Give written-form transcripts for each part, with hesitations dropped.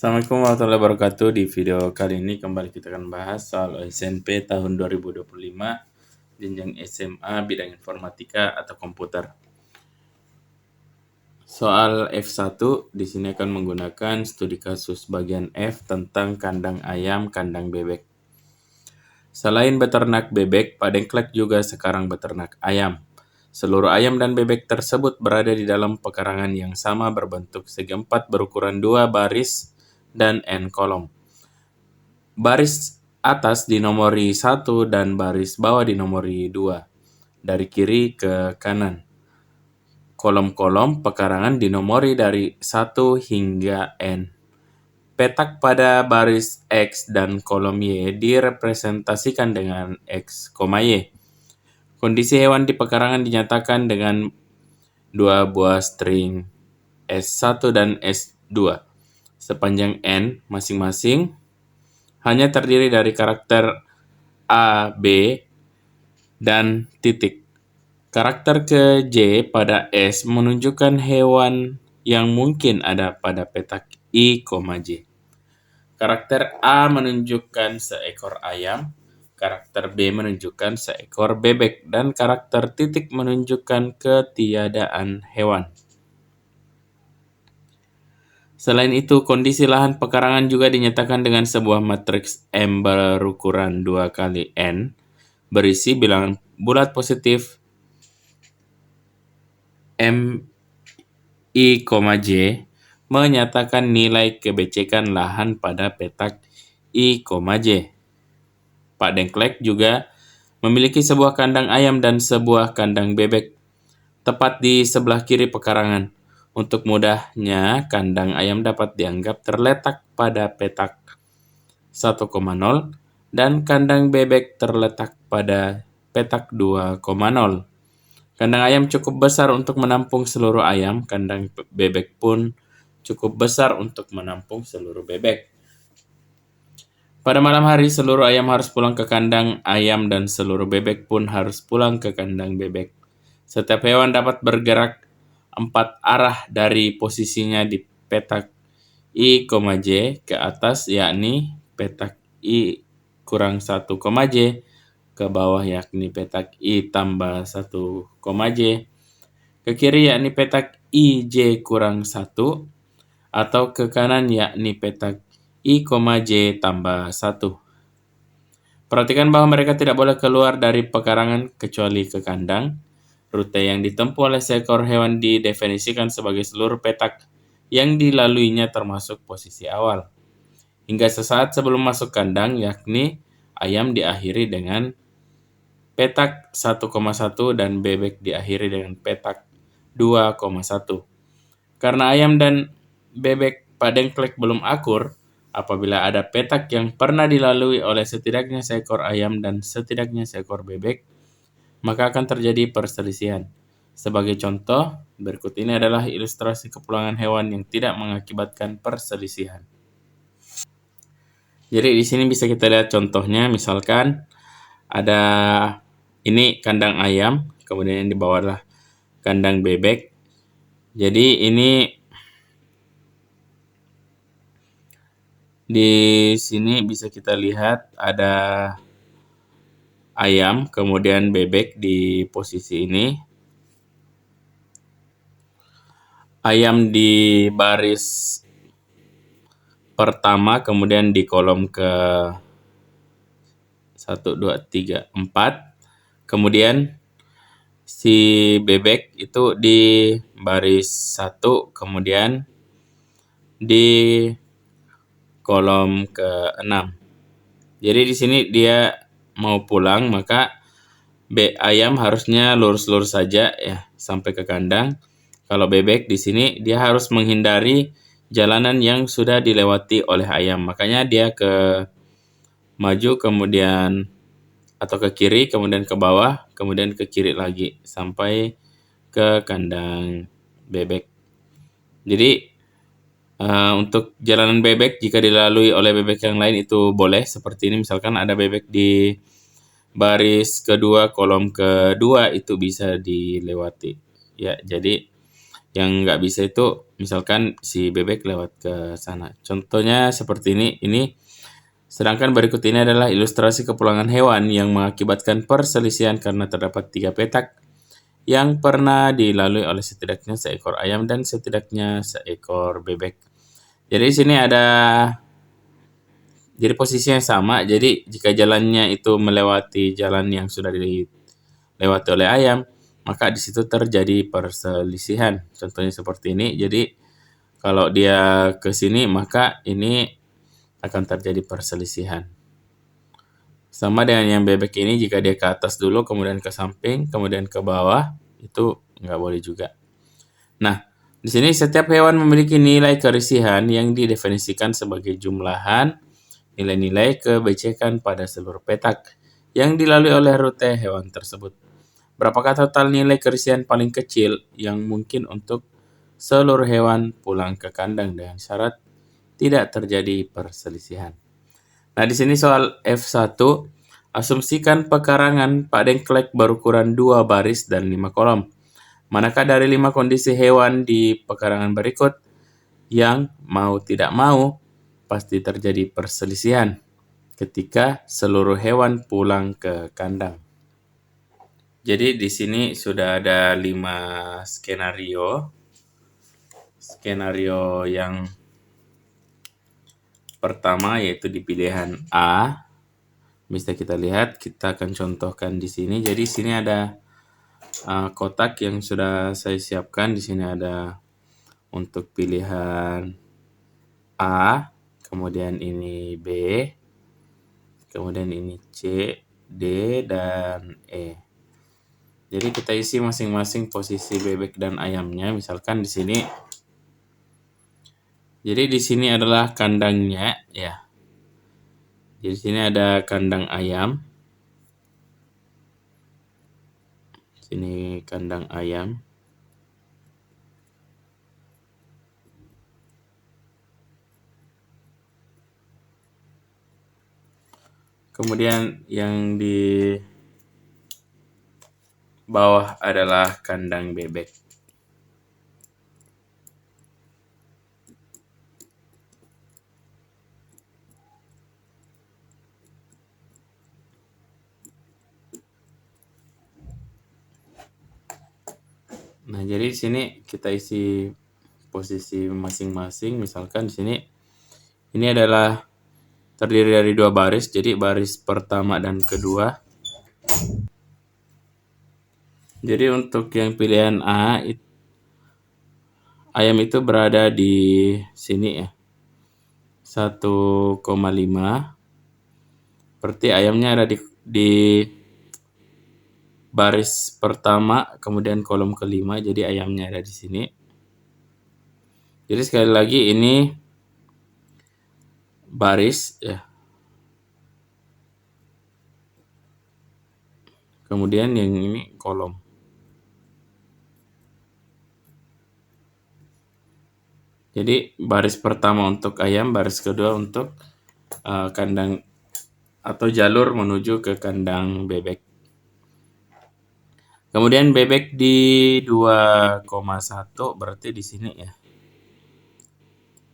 Assalamualaikum warahmatullahi wabarakatuh. Di video kali ini kembali kita akan bahas soal SMP tahun 2025, jenjang SMA bidang informatika atau komputer. Soal F1 di sini akan menggunakan studi kasus bagian F tentang kandang ayam, kandang bebek. Selain beternak bebek, Pak Dengklek juga sekarang beternak ayam. Seluruh ayam dan bebek tersebut berada di dalam pekarangan yang sama berbentuk segi empat berukuran 2 baris dan N kolom. Baris atas dinomori 1 dan baris bawah dinomori 2, dari kiri ke kanan. Kolom-kolom pekarangan dinomori dari 1 hingga N. Petak pada baris X dan kolom Y direpresentasikan dengan X, Y. Kondisi hewan di pekarangan dinyatakan dengan 2 buah string S1 dan S2 sepanjang N masing-masing hanya terdiri dari karakter A, B, dan titik. Karakter ke J pada S menunjukkan hewan yang mungkin ada pada petak I, J. Karakter A menunjukkan seekor ayam, karakter B menunjukkan seekor bebek, dan karakter titik menunjukkan ketiadaan hewan. Selain itu, kondisi lahan pekarangan juga dinyatakan dengan sebuah matriks M berukuran 2 kali N, berisi bilangan bulat positif M, I, J, menyatakan nilai kebecekan lahan pada petak I, J. Pak Dengklek juga memiliki sebuah kandang ayam dan sebuah kandang bebek, tepat di sebelah kiri pekarangan. Untuk mudahnya, kandang ayam dapat dianggap terletak pada petak 1,0 dan kandang bebek terletak pada petak 2,0. Kandang ayam cukup besar untuk menampung seluruh ayam, kandang bebek pun cukup besar untuk menampung seluruh bebek. Pada malam hari, seluruh ayam harus pulang ke kandang ayam dan seluruh bebek pun harus pulang ke kandang bebek. Setiap hewan dapat bergerak 4 arah dari posisinya di petak I, J ke atas, yakni petak I kurang 1, J, ke bawah yakni petak I tambah 1, J, ke kiri yakni petak I, J kurang 1, atau ke kanan yakni petak I, J tambah 1. Perhatikan bahwa mereka tidak boleh keluar dari pekarangan kecuali ke kandang. Rute yang ditempuh oleh seekor hewan didefinisikan sebagai seluruh petak yang dilaluinya termasuk posisi awal. Hingga sesaat sebelum masuk kandang, yakni ayam diakhiri dengan petak 1,1 dan bebek diakhiri dengan petak 2,1. Karena ayam dan bebek Pak Dengklek belum akur, apabila ada petak yang pernah dilalui oleh setidaknya seekor ayam dan setidaknya seekor bebek, maka akan terjadi perselisihan. Sebagai contoh, berikut ini adalah ilustrasi kepulangan hewan yang tidak mengakibatkan perselisihan. Jadi di sini bisa kita lihat contohnya, misalkan ada ini kandang ayam, kemudian di bawah adalah kandang bebek. Jadi ini di sini bisa kita lihat ada ayam, kemudian bebek di posisi ini. Ayam di baris pertama, kemudian di kolom ke 1, 2, 3, 4. Kemudian si bebek itu di baris 1, kemudian di kolom ke-6. Jadi di sini dia mau pulang, maka ayam harusnya lurus-lurus saja ya sampai ke kandang. Kalau bebek di sini dia harus menghindari jalanan yang sudah dilewati oleh ayam. Makanya dia ke maju kemudian atau ke kiri, kemudian ke bawah, kemudian ke kiri lagi sampai ke kandang bebek. Jadi untuk jalanan bebek jika dilalui oleh bebek yang lain itu boleh, seperti ini misalkan ada bebek di baris kedua, kolom kedua, itu bisa dilewati. Ya, jadi Yang nggak bisa itu misalkan si bebek lewat ke sana. Contohnya seperti ini. Sedangkan berikut ini adalah ilustrasi kepulangan hewan yang mengakibatkan perselisihan karena terdapat 3 petak yang pernah dilalui oleh setidaknya seekor ayam dan setidaknya seekor bebek. Jadi di sini ada jadi posisinya sama. Jadi jika jalannya itu melewati jalan yang sudah dilewati oleh ayam, maka di situ terjadi perselisihan. Contohnya seperti ini. Jadi kalau dia ke sini, maka ini akan terjadi perselisihan. Sama dengan yang bebek ini, jika dia ke atas dulu, kemudian ke samping, kemudian ke bawah, itu nggak boleh juga. Nah, di sini setiap hewan memiliki nilai kerisihan yang didefinisikan sebagai jumlahan nilai-nilai kebecekan pada seluruh petak yang dilalui oleh rute hewan tersebut. Berapakah total nilai kerisihan paling kecil yang mungkin untuk seluruh hewan pulang ke kandang dengan syarat tidak terjadi perselisihan? Nah, di sini soal F1, asumsikan pekarangan Pak Dengklek berukuran 2 baris dan 5 kolom. Manakah dari 5 kondisi hewan di pekarangan berikut yang mau tidak mau pasti terjadi perselisihan ketika seluruh hewan pulang ke kandang? Jadi di sini sudah ada 5 skenario. Skenario yang pertama yaitu di pilihan A. Bisa kita lihat, kita akan contohkan di sini. Jadi di sini ada kotak yang sudah saya siapkan. Di sini ada untuk pilihan A, kemudian ini B, kemudian ini C, D, dan E. Jadi kita isi masing-masing posisi bebek dan ayamnya. Misalkan di sini. Jadi di sini adalah kandangnya, ya. Jadi di sini ada kandang ayam. Sini kandang ayam. Kemudian yang di bawah adalah kandang bebek. Nah, jadi di sini kita isi posisi masing-masing. Misalkan di sini ini adalah terdiri dari 2 baris, jadi baris pertama dan kedua. Jadi untuk yang pilihan A, ayam itu berada di sini ya, 1,5. Berarti ayamnya ada di baris pertama, kemudian kolom kelima, jadi ayamnya ada di sini. Jadi sekali lagi ini baris ya. Kemudian yang ini kolom. Jadi baris pertama untuk ayam, baris kedua untuk kandang atau jalur menuju ke kandang bebek. Kemudian bebek di 2,1 berarti di sini ya.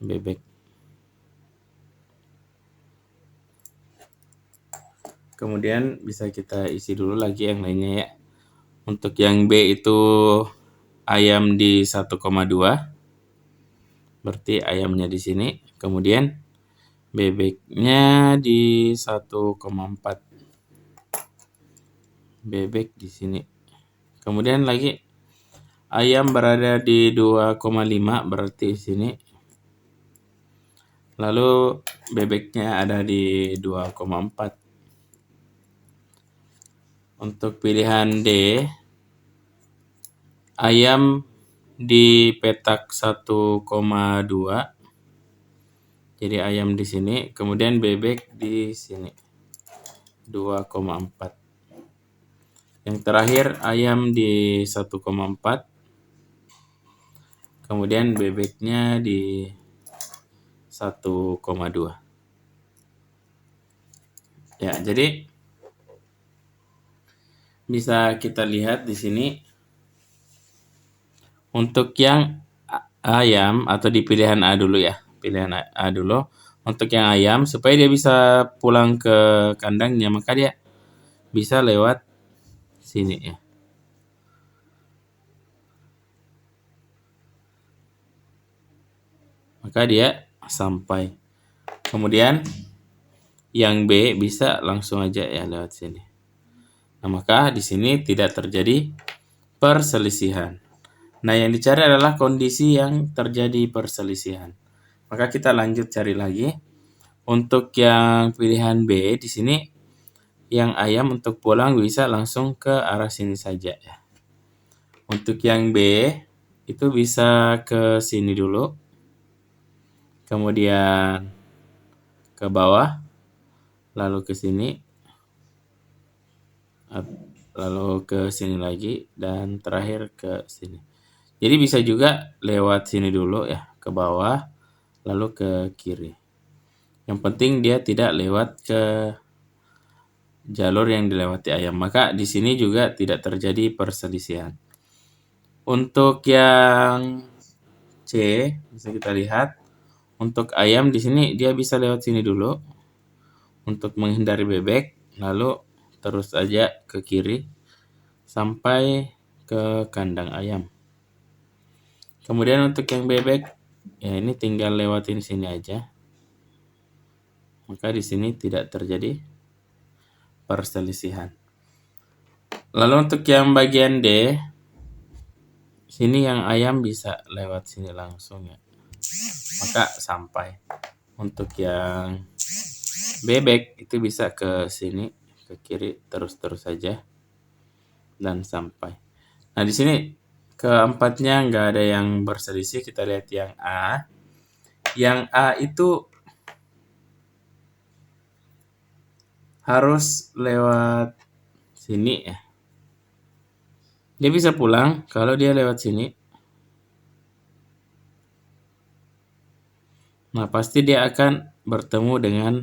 Bebek. Kemudian bisa kita isi dulu lagi yang lainnya ya. Untuk yang B itu ayam di 1,2. Berarti ayamnya di sini. Kemudian bebeknya di 1,4. Bebek di sini. Kemudian lagi ayam berada di 2,5 berarti di sini. Lalu bebeknya ada di 2,4. Untuk pilihan D, ayam di petak 1,2. Jadi ayam di sini, kemudian bebek di sini 2,4. Yang terakhir ayam di 1,4. Kemudian bebeknya di 1,2. Ya, jadi bisa kita lihat di sini Untuk yang ayam atau di pilihan A dulu ya, pilihan A dulu. Untuk yang ayam supaya dia bisa pulang ke kandangnya, maka dia bisa lewat sini ya. Maka dia sampai. Kemudian yang B bisa langsung aja ya lewat sini. Nah, maka di sini tidak terjadi perselisihan. Nah, yang dicari adalah kondisi yang terjadi perselisihan. Maka kita lanjut cari lagi. Untuk yang pilihan B di sini yang ayam untuk pulang bisa langsung ke arah sini saja ya. Untuk yang B itu bisa ke sini dulu. Kemudian ke bawah, lalu ke sini, lalu ke sini lagi, dan terakhir ke sini. Jadi bisa juga lewat sini dulu ya, ke bawah, lalu ke kiri. Yang penting dia tidak lewat ke jalur yang dilewati ayam. Maka di sini juga tidak terjadi perselisihan. Untuk yang C, bisa kita lihat, untuk ayam di sini dia bisa lewat sini dulu untuk menghindari bebek, lalu terus aja ke kiri sampai ke kandang ayam. Kemudian untuk yang bebek, ya ini tinggal lewatin sini aja. Maka di sini tidak terjadi perselisihan. Lalu untuk yang bagian D, sini yang ayam bisa lewat sini langsung ya. Maka sampai. Untuk yang bebek itu bisa ke sini, ke kiri terus-terus saja dan sampai. Nah, di sini keempatnya nggak ada yang berselisih. Kita lihat yang A. Yang A itu harus lewat sini ya. Dia bisa pulang kalau dia lewat sini. Nah, pasti dia akan bertemu dengan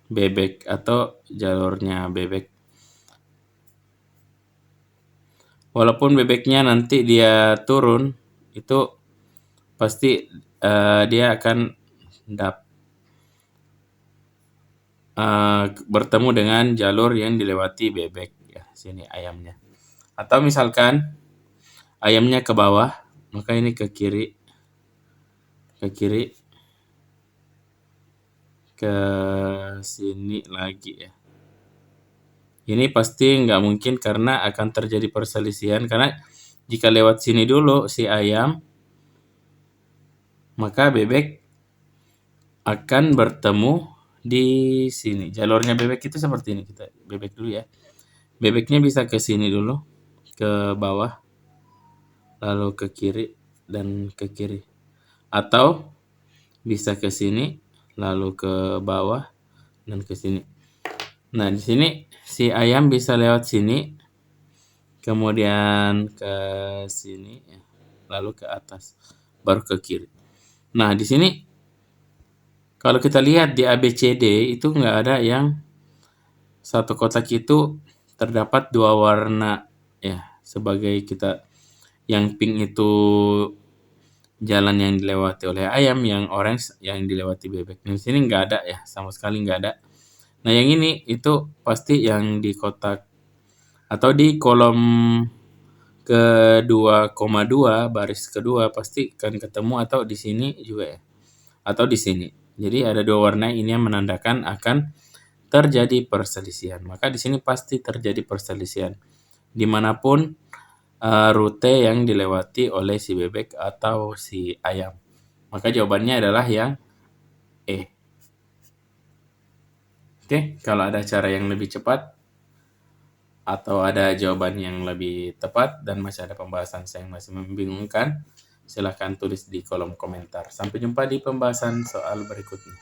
bebek atau jalurnya bebek. Walaupun bebeknya nanti dia turun, itu pasti dia akan bertemu dengan jalur yang dilewati bebek ya, sini ayamnya. Atau misalkan ayamnya ke bawah, maka ini ke kiri, ke sini lagi ya. Ini pasti nggak mungkin karena akan terjadi perselisihan, karena jika lewat sini dulu si ayam, maka bebek akan bertemu di sini. Jalurnya bebek itu seperti ini. Kita bebek dulu ya. Bebeknya bisa ke sini dulu, ke bawah, lalu ke kiri dan ke kiri. Atau bisa ke sini, lalu ke bawah dan ke sini. Nah, di sini si ayam bisa lewat sini, kemudian ke sini, lalu ke atas, baru ke kiri. Nah, di sini kalau kita lihat di ABCD itu nggak ada yang satu kotak itu terdapat dua warna ya, sebagai kita yang pink itu jalan yang dilewati oleh ayam, yang orange yang dilewati bebek. Di sini nggak ada ya, sama sekali nggak ada. Nah, yang ini itu pasti yang di kotak atau di kolom ke 2,2 baris kedua pasti akan ketemu, atau di sini juga ya, atau di sini. Jadi ada dua warna ini yang menandakan akan terjadi perselisihan. Maka di sini pasti terjadi perselisihan dimanapun rute yang dilewati oleh si bebek atau si ayam. Maka jawabannya adalah yang E. Oke, kalau ada cara yang lebih cepat atau ada jawaban yang lebih tepat dan masih ada pembahasan yang masih membingungkan, silahkan tulis di kolom komentar. Sampai jumpa di pembahasan soal berikutnya.